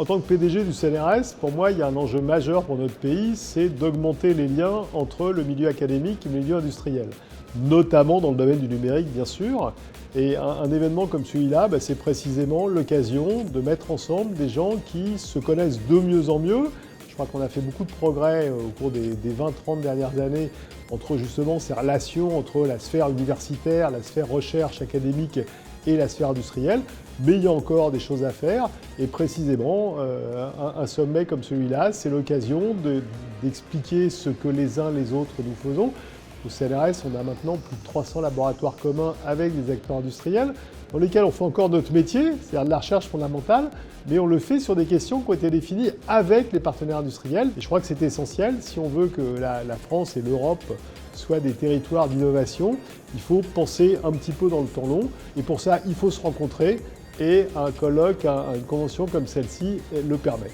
En tant que PDG du CNRS, pour moi, il y a un enjeu majeur pour notre pays, c'est d'augmenter les liens entre le milieu académique et le milieu industriel, notamment dans le domaine du numérique, bien sûr. Et un événement comme celui-là, c'est précisément l'occasion de mettre ensemble des gens qui se connaissent de mieux en mieux. Je crois qu'on a fait beaucoup de progrès au cours des 20-30 dernières années entre justement ces relations entre la sphère universitaire, la sphère recherche académique et la sphère industrielle. Mais il y a encore des choses à faire et précisément un sommet comme celui-là, c'est l'occasion d'expliquer ce que les uns les autres nous faisons. Au CNRS, on a maintenant plus de 300 laboratoires communs avec des acteurs industriels dans lesquels on fait encore notre métier, c'est-à-dire de la recherche fondamentale, mais on le fait sur des questions qui ont été définies avec les partenaires industriels. Et je crois que c'est essentiel si on veut que la France et l'Europe soient des territoires d'innovation. Il faut penser un petit peu dans le temps long et pour ça, il faut se rencontrer et un colloque, une convention comme celle-ci le permet.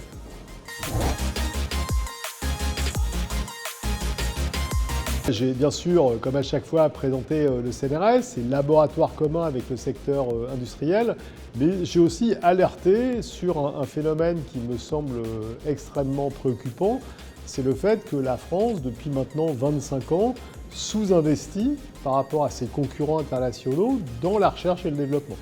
J'ai bien sûr, comme à chaque fois, présenté le CNRS, c'est le laboratoire commun avec le secteur industriel, mais j'ai aussi alerté sur un phénomène qui me semble extrêmement préoccupant, c'est le fait que la France, depuis maintenant 25 ans, sous-investit par rapport à ses concurrents internationaux dans la recherche et le développement.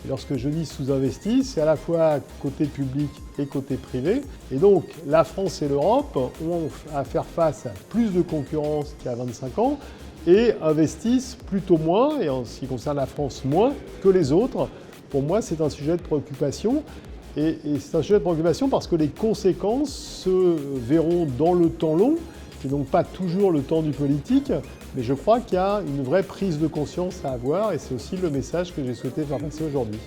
Et lorsque je dis sous-investi, c'est à la fois côté public et côté privé. Et donc, la France et l'Europe ont à faire face à plus de concurrence qu'il y a 25 ans et investissent plutôt moins, et en ce qui concerne la France, moins que les autres. Pour moi, c'est un sujet de préoccupation. Et c'est un sujet de préoccupation parce que les conséquences se verront dans le temps long, qui n'est donc pas toujours le temps du politique, mais je crois qu'il y a une vraie prise de conscience à avoir et c'est aussi le message que j'ai souhaité faire passer aujourd'hui.